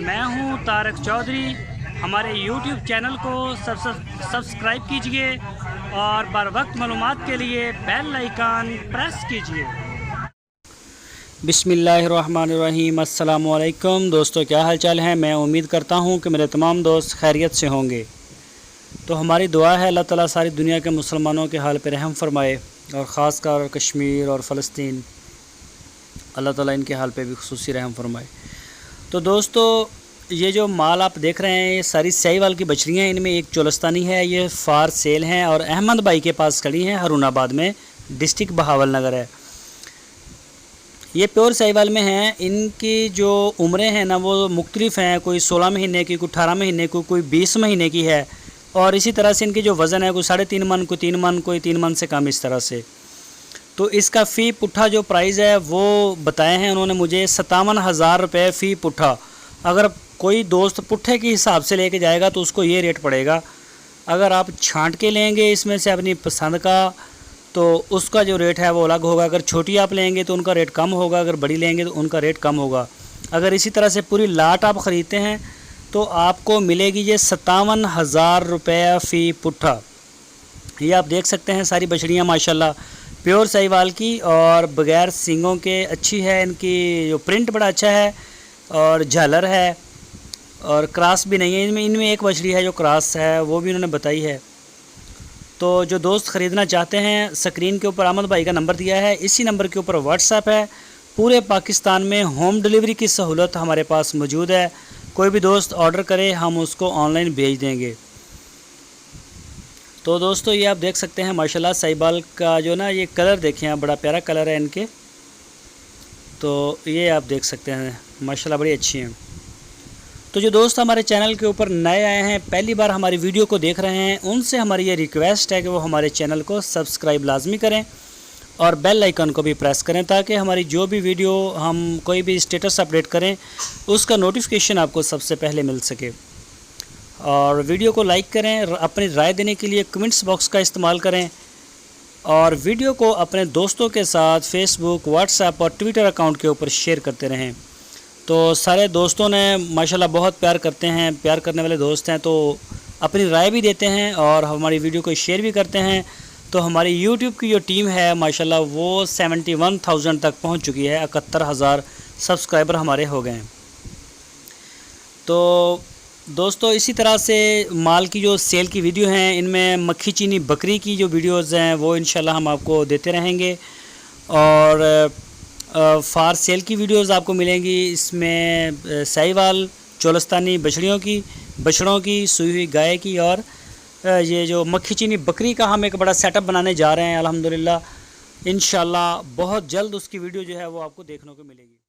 मैं हूं तारक चौधरी। हमारे YouTube चैनल को सब्सक्राइब कीजिए और बर वक्त मालूमात के लिए बेल आइकन प्रेस कीजिए। बिस्मिल्लाहिर्रहमानिर्रहीम। अस्सलामु अलैकुम दोस्तों, क्या हाल चाल है। मैं उम्मीद करता हूं कि मेरे तमाम दोस्त खैरियत से होंगे। तो हमारी दुआ है अल्लाह ताला सारी दुनिया के मुसलमानों के हाल पर रहम फरमाए और ख़ास कर कश्मीर और फ़लस्तीन, अल्लाह ताला इनके हाल पे भी खुसूसी रहम फरमाए। तो दोस्तों, ये जो माल आप देख रहे हैं ये सारी साहिवाल की बछड़ियाँ, इनमें एक चोलस्तानी है, ये फार सेल हैं और अहमद भाई के पास खड़ी हैं, हरुणाबाद में, डिस्ट्रिक्ट बहावल नगर है। ये प्योर साहिवाल में हैं। इनकी जो उम्रें हैं ना वो मुख्तलिफ हैं, कोई 16 महीने की, कोई 18 महीने की, कोई 20 महीने की है। और इसी तरह से इनकी जो वज़न है कोई 3.5 मन, कोई 3 मन, कोई 3 मन से कम, इस तरह से। तो इसका फ़ी पुट्ठा जो प्राइस है वो बताए हैं उन्होंने मुझे 57,000 रुपये फ़ी पुट्ठा। अगर कोई दोस्त पुट्ठे के हिसाब से लेके जाएगा तो उसको ये रेट पड़ेगा। अगर आप छांट के लेंगे इसमें से अपनी पसंद का तो उसका जो रेट है वो अलग होगा। अगर छोटी आप लेंगे तो उनका रेट कम होगा, अगर बड़ी लेंगे तो उनका रेट कम होगा। अगर इसी तरह से पूरी लाट आप ख़रीदते हैं तो आपको मिलेगी ये 57,000 रुपये फ़ी पुट्ठा। ये आप देख सकते हैं सारी बछड़ियाँ माशाल्लाह प्योर साहिवाल की और बग़ैर सींगों के अच्छी है। इनकी जो प्रिंट बड़ा अच्छा है और झालर है और क्रास भी नहीं है। इनमें एक बछड़ी है जो क्रास है, वो भी उन्होंने बताई है। तो जो दोस्त ख़रीदना चाहते हैं, स्क्रीन के ऊपर अहमद भाई का नंबर दिया है, इसी नंबर के ऊपर व्हाट्सएप है। पूरे पाकिस्तान में होम डिलीवरी की सहूलत हमारे पास मौजूद है। कोई भी दोस्त ऑर्डर करे हम उसको ऑनलाइन भेज देंगे। तो दोस्तों, ये आप देख सकते हैं माशाल्लाह साहिवाल का जो ना ये कलर देखें आप, बड़ा प्यारा कलर है इनके। तो ये आप देख सकते हैं माशाल्लाह बड़ी अच्छी हैं। तो जो दोस्त हमारे चैनल के ऊपर नए आए हैं, पहली बार हमारी वीडियो को देख रहे हैं, उनसे हमारी ये रिक्वेस्ट है कि वो हमारे चैनल को सब्सक्राइब लाजमी करें और बेल आइकन को भी प्रेस करें ताकि हमारी जो भी वीडियो, हम कोई भी स्टेटस अपडेट करें, उसका नोटिफिकेशन आपको सबसे पहले मिल सके। और वीडियो को लाइक करें, अपनी राय देने के लिए कमेंट्स बॉक्स का इस्तेमाल करें और वीडियो को अपने दोस्तों के साथ फेसबुक, व्हाट्सएप और ट्विटर अकाउंट के ऊपर शेयर करते रहें। तो सारे दोस्तों ने माशाल्लाह बहुत प्यार करते हैं, प्यार करने वाले दोस्त हैं, तो अपनी राय भी देते हैं और हमारी वीडियो को शेयर भी करते हैं। तो हमारी YouTube की जो टीम है माशाल्लाह वो 71,000 तक पहुंच चुकी है, 71,000 सब्सक्राइबर हमारे हो गए हैं। तो दोस्तों, इसी तरह से माल की जो सेल की वीडियो हैं, इनमें मक्खी चीनी बकरी की जो वीडियोज़ हैं वो इंशाल्लाह हम आपको देते रहेंगे। और फार सेल की वीडियोज़ आपको मिलेंगी। इसमें साहिवाल, चोलस्तानी बछड़ों की, सूई हुई गाय की और ये जो मक्खी चीनी बकरी का हम एक बड़ा सेटअप बनाने जा रहे हैं अल्हम्दुलिल्लाह। इंशाल्लाह बहुत जल्द उसकी वीडियो जो है वो आपको देखने को मिलेगी।